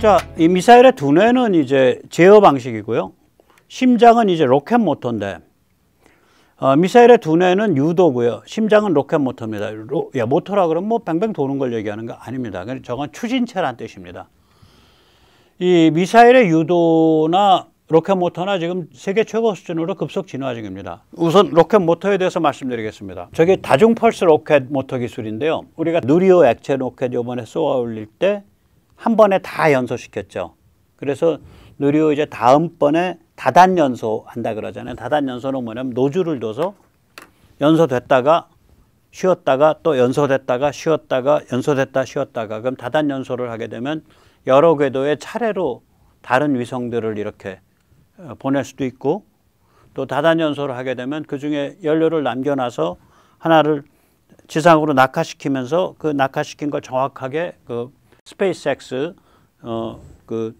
자, 이 미사일의 두뇌는 이제 제어 방식이고요. 심장은 이제 로켓 모터인데, 미사일의 두뇌는 유도고요. 심장은 로켓 모터입니다. 모터라 그러면 뭐 뱅뱅 도는 걸 얘기하는 거 아닙니다. 저건 추진체란 뜻입니다. 이 미사일의 유도나 로켓 모터나 지금 세계 최고 수준으로 급속 진화 중입니다. 우선 로켓 모터에 대해서 말씀드리겠습니다. 저게 다중 펄스 로켓 모터 기술인데요. 우리가 누리호 액체 로켓 이번에 쏘아 올릴 때 한 번에 다 연소시켰죠. 그래서 누리호 이제 다음번에 다단 연소 한다 그러잖아요. 다단 연소는 뭐냐면 노즐을 둬서 연소됐다가 쉬었다가 또 연소됐다가 쉬었다가 연소됐다 쉬었다가, 그럼 다단 연소를 하게 되면 여러 궤도의 차례로 다른 위성들을 이렇게 보낼 수도 있고, 또 다단 연소를 하게 되면 그 중에 연료를 남겨놔서 하나를 지상으로 낙하시키면서 그 낙하시킨 걸 정확하게 그 스페이스X 그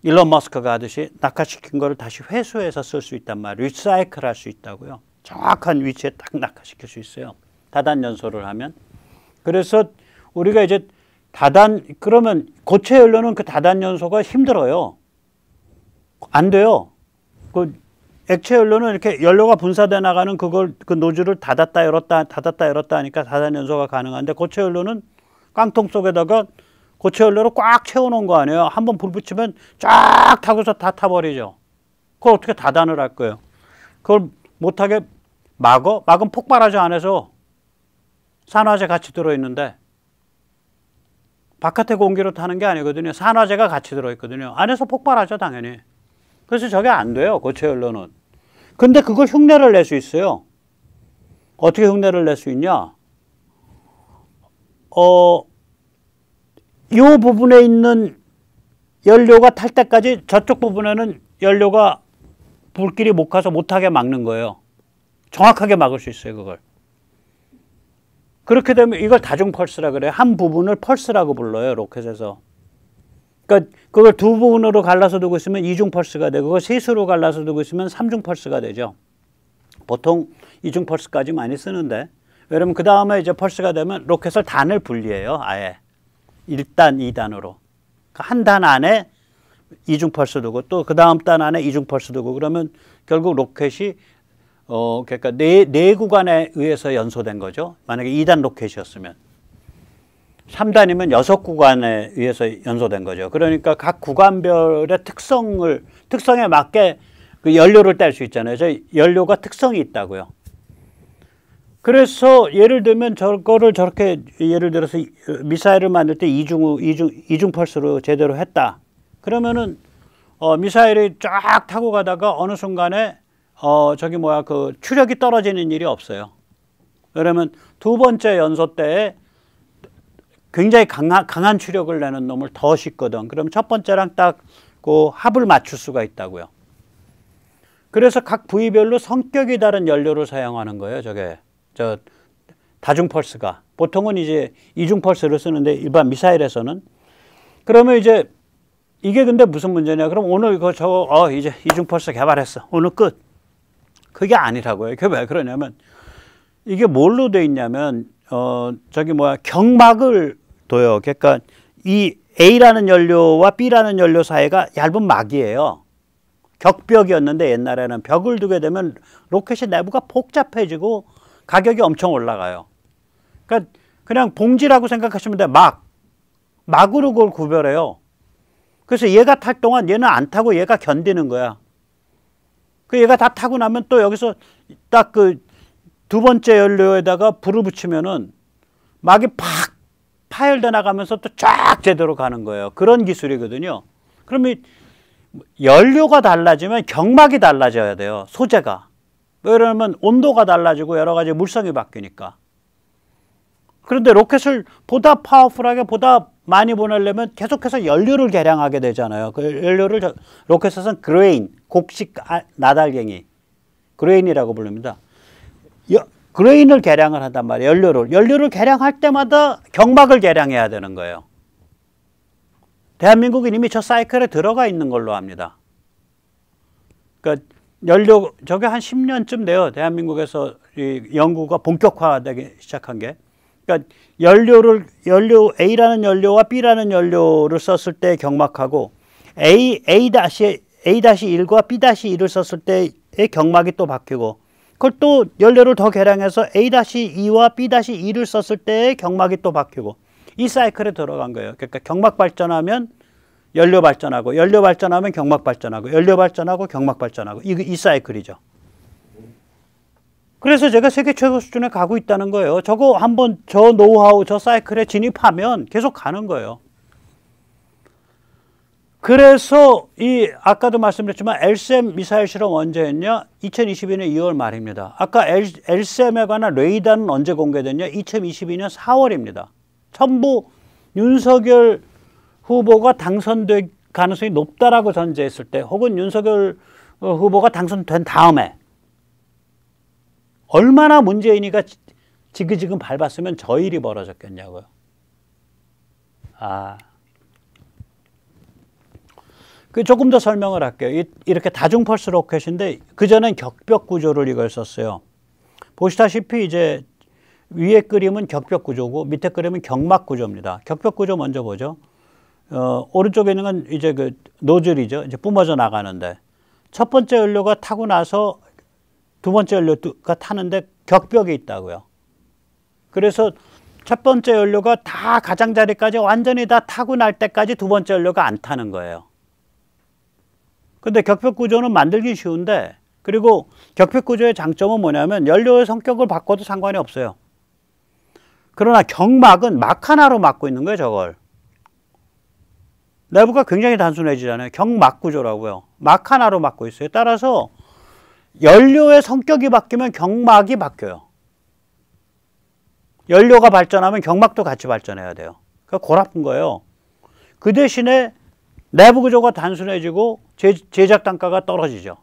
일론 머스크가 하듯이 낙하시킨 거를 다시 회수해서 쓸 수 있단 말이에요. 리사이클 할 수 있다고요. 정확한 위치에 딱 낙하시킬 수 있어요. 다단 연소를 하면. 그래서 우리가 이제 그러면 고체 연료는 그 다단 연소가 힘들어요. 안 돼요. 그 액체 연료는 이렇게 연료가 분사돼 나가는 그 노즐을 닫았다 열었다 하니까 다단 연소가 가능한데, 고체 연료는 깡통 속에다가 고체 연료로 꽉 채워놓은 거 아니에요. 한번 불 붙이면 쫙 타고서 다 타버리죠. 그걸 어떻게 다단을 할 거예요? 그걸 못하게 막으면 폭발하죠. 안에서 산화제 같이 들어있는데, 바깥의 공기로 타는 게 아니거든요. 산화제가 같이 들어있거든요. 안에서 폭발하죠, 당연히. 그래서 저게 안 돼요, 고체 연료는. 근데 그걸 흉내를 낼 수 있어요. 어떻게 흉내를 낼 수 있냐? 이 부분에 있는 연료가 탈 때까지 저쪽 부분에는 연료가 불길이 못 가서 못하게 막는 거예요. 정확하게 막을 수 있어요, 그걸. 그렇게 되면 이걸 다중 펄스라 그래요. 한 부분을 펄스라고 불러요, 로켓에서. 그러니까 그걸 두 부분으로 갈라서 두고 있으면 이중 펄스가 되고, 그걸 셋으로 갈라서 두고 있으면 삼중 펄스가 되죠. 보통 이중 펄스까지 많이 쓰는데, 왜냐면 그 다음에 이제 펄스가 되면 로켓을 단을 분리해요, 아예. 1단, 2단으로. 한 단 안에 이중 펄스 두고, 또 그 다음 단 안에 이중 펄스 두고, 그러면 결국 로켓이 그러니까 네 구간에 의해서 연소된 거죠. 만약에 2단 로켓이었으면. 3단이면 6구간에 의해서 연소된 거죠. 그러니까 각 구간별의 특성에 맞게 그 연료를 뗄 수 있잖아요. 연료가 특성이 있다고요. 그래서 예를 들면 저거를 저렇게 예를 들어서 미사일을 만들 때 이중 펄스로 제대로 했다. 그러면은 미사일이 쫙 타고 가다가 어느 순간에 그 추력이 떨어지는 일이 없어요. 왜냐면 두 번째 연소 때에 굉장히 강한 추력을 내는 놈을 더 싣거든. 그럼 첫 번째랑 딱 그 합을 맞출 수가 있다고요. 그래서 각 부위별로 성격이 다른 연료를 사용하는 거예요. 다중 펄스가. 보통은 이제 이중 펄스를 쓰는데, 일반 미사일에서는. 그러면 이제 이게 근데 무슨 문제냐? 그럼 오늘 이제 이중 펄스 개발했어. 오늘 끝. 그게 아니라고요. 그게 왜 그러냐면, 이게 뭘로 돼 있냐면, 경막을 둬요. 그러니까 이 A라는 연료와 B라는 연료 사이가 얇은 막이에요. 격벽이었는데 옛날에는 벽을 두게 되면 로켓의 내부가 복잡해지고 가격이 엄청 올라가요. 그러니까 그냥 봉지라고 생각하시면 돼요. 막으로 그걸 구별해요. 그래서 얘가 탈 동안 얘는 안 타고 얘가 견디는 거야. 그 얘가 다 타고 나면 또 여기서 딱 그 두 번째 연료에다가 불을 붙이면은 막이 팍 파열돼 나가면서 또 쫙 제대로 가는 거예요. 그런 기술이거든요. 그러면 연료가 달라지면 경막이 달라져야 돼요. 소재가. 왜냐하면 온도가 달라지고 여러 가지 물성이 바뀌니까. 그런데 로켓을 보다 파워풀하게 보다 많이 보내려면 계속해서 연료를 개량하게 되잖아요. 그 연료를 로켓에서는 그레인, 곡식 나달갱이, 그레인이라고 부릅니다. 그레인을 개량을 한단 말이에요. 연료를 개량할 때마다 경막을 개량해야 되는 거예요. 대한민국은 이미 저 사이클에 들어가 있는 걸로 압니다. 그러니까 저게 한 10년쯤 돼요. 대한민국에서 이 연구가 본격화되기 시작한 게. 그러니까 연료 A라는 연료와 B라는 연료를 썼을 때 경막하고 A-1과 B-2를 썼을 때의 경막이 또 바뀌고, 그걸 또 연료를 더 계량해서 A-2와 B-2를 썼을 때의 경막이 또 바뀌고, 이 사이클에 들어간 거예요. 그러니까 경막 발전하면 연료 발전하고, 연료 발전하면 경막 발전하고, 연료 발전하고 경막 발전하고, 이 사이클이죠. 그래서 제가 세계 최고 수준에 가고 있다는 거예요. 저거 한번 저 노하우, 저 사이클에 진입하면 계속 가는 거예요. 그래서 아까도 말씀드렸지만 LSAM 미사일 실험 언제 했냐? 2022년 2월 말입니다. 아까 LSAM에 관한 레이더는 언제 공개됐냐? 2022년 4월입니다. 전부 윤석열 후보가 당선될 가능성이 높다라고 전제했을 때, 혹은 윤석열 후보가 당선된 다음에 얼마나 문재인이가 지그지금 밟았으면 저 일이 벌어졌겠냐고요. 조금 더 설명을 할게요. 이렇게 다중 펄스 로켓인데, 그전엔 격벽 구조를 이걸 썼어요. 보시다시피 이제 위에 그림은 격벽 구조고 밑에 그림은 경막 구조입니다. 격벽 구조 먼저 보죠. 오른쪽에 있는 건 이제 그 노즐이죠. 이제 뿜어져 나가는데, 첫 번째 연료가 타고 나서 두 번째 연료가 타는데 격벽이 있다고요. 그래서 첫 번째 연료가 다 가장자리까지 완전히 다 타고 날 때까지 두 번째 연료가 안 타는 거예요. 근데 격벽 구조는 만들기 쉬운데, 그리고 격벽 구조의 장점은 뭐냐면 연료의 성격을 바꿔도 상관이 없어요. 그러나 경막은 막 하나로 막고 있는 거예요, 저걸. 내부가 굉장히 단순해지잖아요. 경막 구조라고요. 막 하나로 막고 있어요. 따라서 연료의 성격이 바뀌면 경막이 바뀌어요. 연료가 발전하면 경막도 같이 발전해야 돼요. 그러니까 골 아픈 거예요. 그 대신에 내부 구조가 단순해지고 제작 단가가 떨어지죠.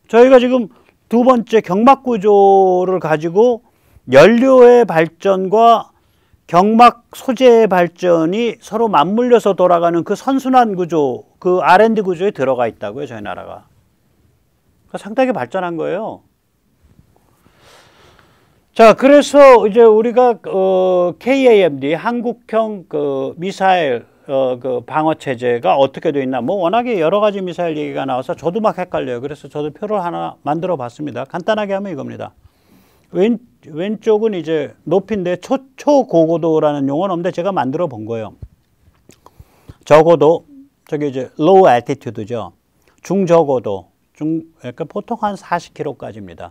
저희가 지금 두 번째 경막 구조를 가지고 연료의 발전과 경막 소재의 발전이 서로 맞물려서 돌아가는 그 선순환 구조, 그 R&D 구조에 들어가 있다고요, 저희 나라가. 그러니까 상당히 발전한 거예요. 자, 그래서 이제 우리가 KAMD 한국형 그 미사일 그 방어 체제가 어떻게 돼 있나, 뭐 워낙에 여러 가지 미사일 얘기가 나와서 저도 막 헷갈려요. 그래서 저도 표를 하나 만들어 봤습니다. 간단하게 하면 이겁니다. 왼쪽은 이제 높이인데 초고고도라는 용어는 없는데 제가 만들어 본 거예요. 저고도, 저기 이제 low altitude죠. 중저고도, 그러니까 보통 한 40km까지입니다.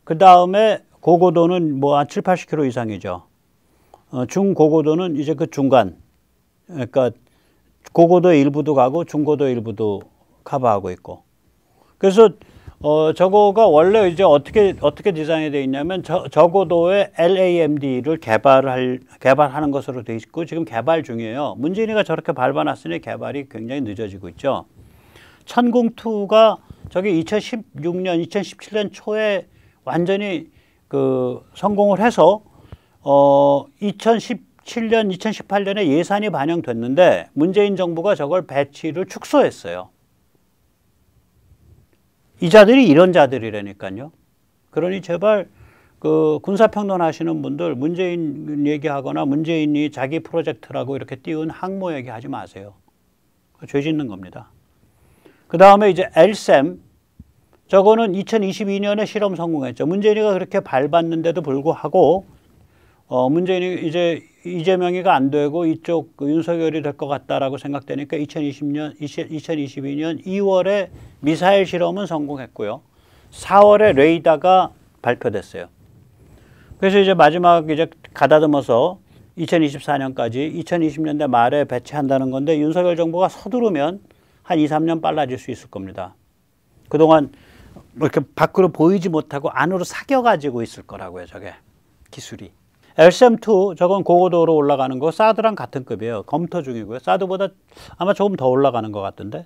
그 다음에 고고도는 뭐 한 7, 80km 이상이죠. 중고고도는 이제 그 중간, 그러니까 고고도의 일부도 가고 중고도의 일부도 커버하고 있고. 그래서 저거가 원래 이제 어떻게 디자인이 되어 있냐면 저고도의 LAMD를 개발하는 것으로 되어 있고 지금 개발 중이에요. 문재인이가 저렇게 밟아놨으니 개발이 굉장히 늦어지고 있죠. 천궁2가 저기 2016년, 2017년 초에 완전히 그 성공을 해서 2017년, 2018년에 예산이 반영됐는데 문재인 정부가 저걸 배치를 축소했어요. 이 자들이 이런 자들이라니까요. 그러니 제발 그 군사평론 하시는 분들 문재인 얘기하거나 문재인이 자기 프로젝트라고 이렇게 띄운 항모 얘기하지 마세요. 죄 짓는 겁니다. 그 다음에 이제 LSAM, 저거는 2022년에 실험 성공했죠. 문재인이가 그렇게 밟았는데도 불구하고 문재인이 이제 이재명이가 안 되고 이쪽 윤석열이 될 것 같다라고 생각되니까 2022년 2월에 미사일 실험은 성공했고요. 4월에 레이더가 발표됐어요. 그래서 이제 마지막 이제 가다듬어서 2024년까지 2020년대 말에 배치한다는 건데 윤석열 정부가 서두르면 한 2, 3년 빨라질 수 있을 겁니다. 그동안 뭐 이렇게 밖으로 보이지 못하고 안으로 사겨가지고 있을 거라고요, 저게 기술이. LSAM-2 저건 고고도로 올라가는 거 사드랑 같은 급이에요. 검토 중이고요. 사드보다 아마 조금 더 올라가는 것 같은데.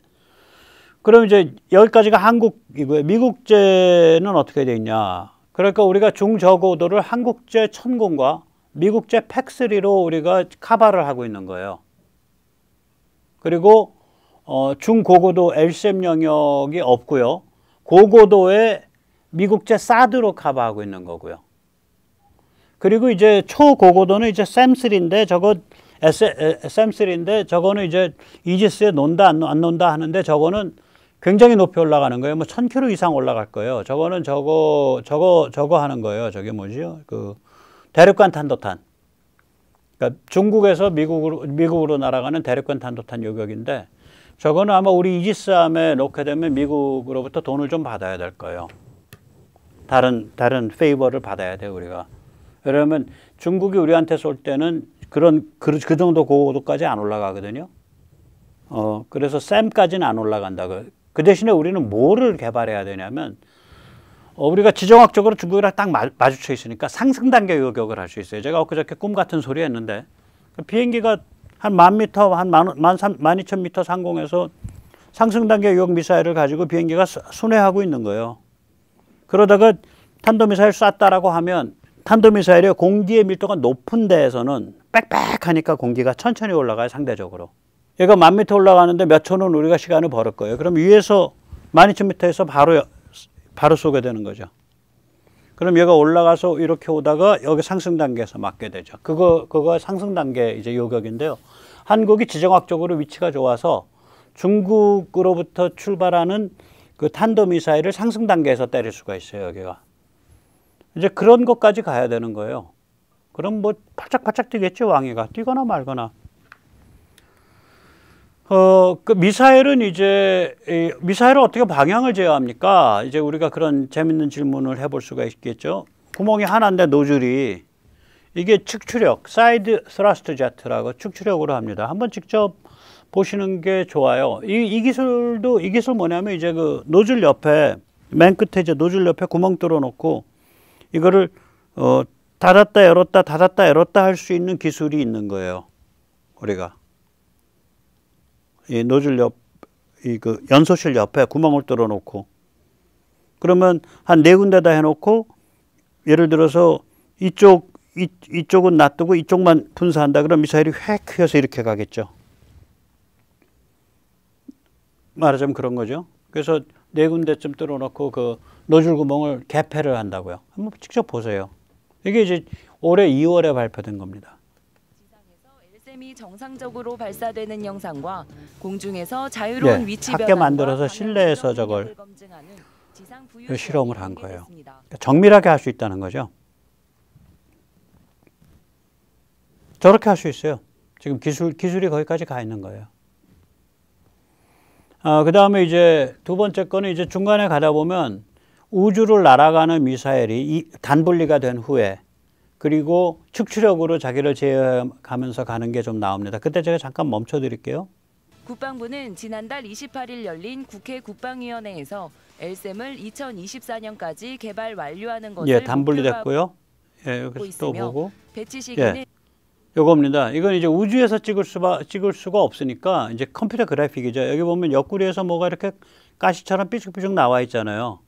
그럼 이제 여기까지가 한국이고요. 미국제는 어떻게 돼 있냐. 그러니까 우리가 중저고도를 한국제 천궁과 미국제 팩3로 우리가 커버를 하고 있는 거예요. 그리고 중고고도 LSAM 영역이 없고요. 고고도의 미국제 사드로 커버하고 있는 거고요. 그리고 이제 초고고도는 이제 샘3인데 저거 샘3인데 저거는 이제 이지스에 논다 안 논다 하는데 저거는 굉장히 높이 올라가는 거예요. 뭐 1000km 이상 올라갈 거예요. 저거는 저거 하는 거예요. 저게 뭐지요? 그 대륙간 탄도탄. 그러니까 중국에서 미국으로 날아가는 대륙간 탄도탄 요격인데 저거는 아마 우리 이지스함에 놓게 되면 미국으로부터 돈을 좀 받아야 될 거예요. 다른 페이버를 받아야 돼요, 우리가. 왜냐면 중국이 우리한테 쏠 때는 그 정도 고도까지 안 올라가거든요. 그래서 샘까지는 안 올라간다. 그 대신에 우리는 뭐를 개발해야 되냐면 우리가 지정학적으로 중국이랑 딱 마주쳐 있으니까 상승 단계 요격을 할 수 있어요. 제가 엊그저께 꿈 같은 소리 했는데 비행기가 한 10,000m, 한 12,000m 상공에서 상승 단계 요격 미사일을 가지고 비행기가 순회하고 있는 거예요. 그러다가 탄도미사일 쐈다라고 하면 탄도미사일의 공기의 밀도가 높은 데에서는 빽빽하니까 공기가 천천히 올라가요, 상대적으로. 얘가 10,000m 올라가는데 몇 초는 우리가 시간을 벌을 거예요. 그럼 위에서 12,000m에서 바로 쏘게 되는 거죠. 그럼 얘가 올라가서 이렇게 오다가 여기 상승 단계에서 맞게 되죠. 그거 상승 단계 이제 요격인데요. 한국이 지정학적으로 위치가 좋아서 중국으로부터 출발하는 그 탄도미사일을 상승 단계에서 때릴 수가 있어요, 여기가. 이제 그런 것까지 가야 되는 거예요. 그럼 뭐 팔짝팔짝 뛰겠죠, 왕이가. 뛰거나 말거나. 그 미사일은 이제, 미사일을 어떻게 방향을 제어합니까? 이제 우리가 그런 재밌는 질문을 해볼 수가 있겠죠. 구멍이 하나인데 노즐이, 이게 축출력, 사이드 스러스트 제트라고 축출력으로 합니다. 한번 직접 보시는 게 좋아요. 이 기술 뭐냐면 이제 그 노즐 옆에, 맨 끝에 이제 노즐 옆에 구멍 뚫어 놓고 이거를, 닫았다 열었다 할 수 있는 기술이 있는 거예요, 우리가. 이 노즐 그 연소실 옆에 구멍을 뚫어 놓고, 그러면 한 4군데다 해놓고, 예를 들어서 이쪽은 놔두고 이쪽만 분사한다. 그럼 미사일이 획 휘어서 이렇게 가겠죠. 말하자면 그런 거죠. 그래서 4군데쯤 뚫어 놓고 그 노즐 구멍을 개폐를 한다고요. 한번 직접 보세요. 이게 이제 올해 2월에 발표된 겁니다. 이 정상적으로 발사되는 영상과 공중에서 자유로운 위치 작게 변환과 만들어서 실내에서 저걸 지상 실험을 한 거예요. 그러니까 정밀하게 할 수 있다는 거죠. 저렇게 할 수 있어요. 지금 기술이 거기까지 가 있는 거예요. 그 다음에 이제 두 번째 거는 이제 중간에 가다 보면 우주를 날아가는 미사일이 단분리가 된 후에 그리고 축출력으로 자기를 제어하면서 가는 게 좀 나옵니다. 그때 제가 잠깐 멈춰 드릴게요. 국방부는 지난달 28일 열린 국회 국방위원회에서 LSAM을 2024년까지 개발 완료하는 것을 단분리됐고요. 여기서 또 보고. 배치 시기는 요겁니다. 이건 이제 우주에서 찍을 수가 없으니까 이제 컴퓨터 그래픽이죠. 여기 보면 옆구리에서 뭐가 이렇게 가시처럼 삐죽삐죽 나와 있잖아요.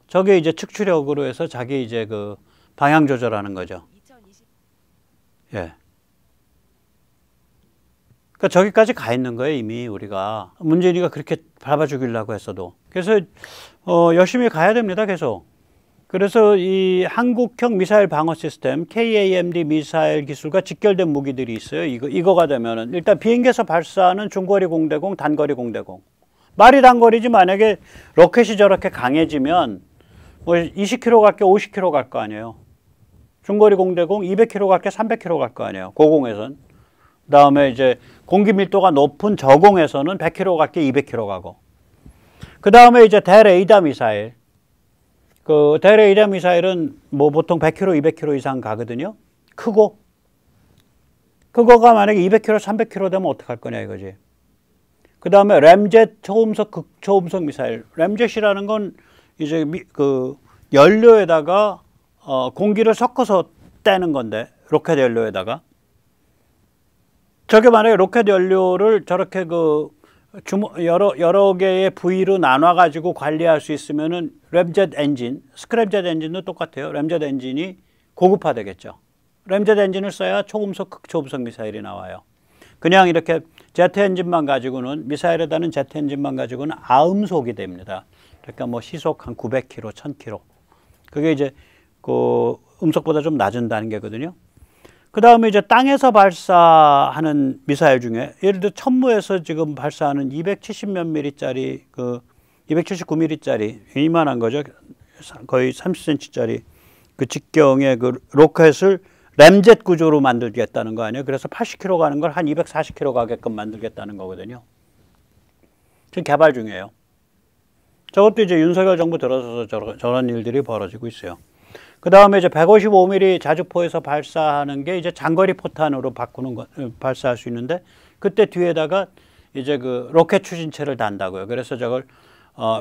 저게 이제 축출력으로 해서 자기 이제 그 방향 조절하는 거죠. 그러니까 저기까지 가 있는 거예요, 이미 우리가. 문재인이가 그렇게 밟아 죽이려고 했어도. 그래서 열심히 가야 됩니다, 계속. 그래서 이 한국형 미사일 방어 시스템, KAMD 미사일 기술과 직결된 무기들이 있어요. 이거가 되면은 일단 비행기에서 발사하는 중거리 공대공, 단거리 공대공. 말이 단거리지 만약에 로켓이 저렇게 강해지면 뭐 20km 갈 게 50km 갈 거 아니에요. 중거리 공대공 200km 갈 게 300km 갈 거 아니에요. 고공에선. 그다음에 이제 공기 밀도가 높은 저공에서는 100km 갈 게 200km 가고. 그다음에 이제 대레이더 미사일. 그 대레이더 미사일은 뭐 보통 100km, 200km 이상 가거든요. 크고. 그거가 만약에 200km, 300km 되면 어떡할 거냐 이거지. 그다음에 램젯 초음속 극초음속 미사일. 램젯이라는 건 이제 그 연료에다가 공기를 섞어서 떼는 건데, 로켓 연료에다가. 저게 만약에 로켓 연료를 저렇게 그 여러 개의 부위로 나눠가지고 관리할 수 있으면은 램젯 엔진, 스크램젯 엔진도 똑같아요. 램젯 엔진이 고급화되겠죠. 램젯 엔진을 써야 초음속, 극초음속 미사일이 나와요. 그냥 이렇게 제트 엔진만 가지고는, 미사일에다는 제트 엔진만 가지고는 아음속이 됩니다. 그러니까 뭐 시속 한 900km, 1000km. 그게 이제 그 음속보다 좀 낮은 단계거든요. 그 다음에 이제 땅에서 발사하는 미사일 중에 예를 들어 천무에서 지금 발사하는 270몇 mm짜리 279mm짜리 이만한 거죠. 거의 30cm짜리 그 직경의 그 로켓을 램젯 구조로 만들겠다는 거 아니에요. 그래서 80km 가는 걸 한 240km 가게끔 만들겠다는 거거든요. 지금 개발 중이에요. 저것도 이제 윤석열 정부 들어서서 저런 일들이 벌어지고 있어요. 그 다음에 이제 155mm 자주포에서 발사하는 게 이제 장거리 포탄으로 발사할 수 있는데 그때 뒤에다가 이제 그 로켓 추진체를 단다고요. 그래서 저걸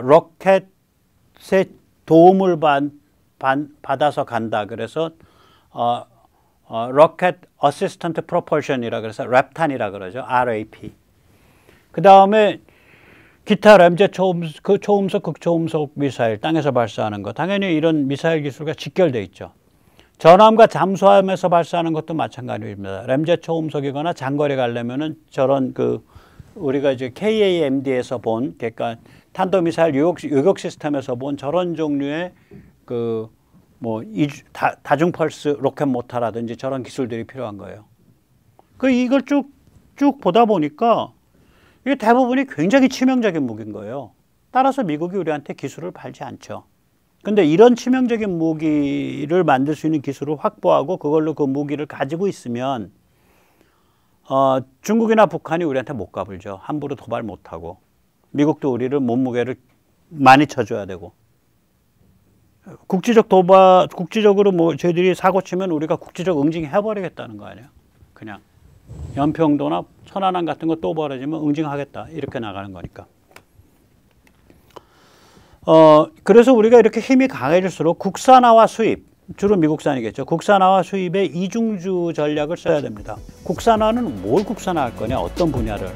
로켓의 도움을 받아서 간다. 그래서 로켓 어시스턴트 프로펄션이라 그래서 랩탄이라 그러죠. RAP. 그 다음에 기타 램젯 초음속, 극초음속 미사일 땅에서 발사하는 거. 당연히 이런 미사일 기술과 직결돼 있죠. 전함과 잠수함에서 발사하는 것도 마찬가지입니다. 램젯 초음속이거나 장거리 가려면은 저런 우리가 이제 KAMD에서 본, 그러니까 탄도미사일 요격 시스템에서 본 저런 종류의 다중 펄스 로켓 모터라든지 저런 기술들이 필요한 거예요. 이걸 쭉 보다 보니까 이게 대부분이 굉장히 치명적인 무기인 거예요. 따라서 미국이 우리한테 기술을 팔지 않죠. 근데 이런 치명적인 무기를 만들 수 있는 기술을 확보하고 그걸로 그 무기를 가지고 있으면 중국이나 북한이 우리한테 못 가불죠. 함부로 도발 못하고. 미국도 우리를 몸무게를 많이 쳐줘야 되고. 국지적으로 저희들이 사고 치면 우리가 국지적 응징해버리겠다는 거 아니에요. 그냥. 연평도나 천안함 같은 거 또 벌어지면 응징하겠다. 이렇게 나가는 거니까. 그래서 우리가 이렇게 힘이 강해질수록 국산화와 수입, 주로 미국산이겠죠. 국산화와 수입의 이중주 전략을 써야 됩니다. 국산화는 뭘 국산화할 거냐, 어떤 분야를.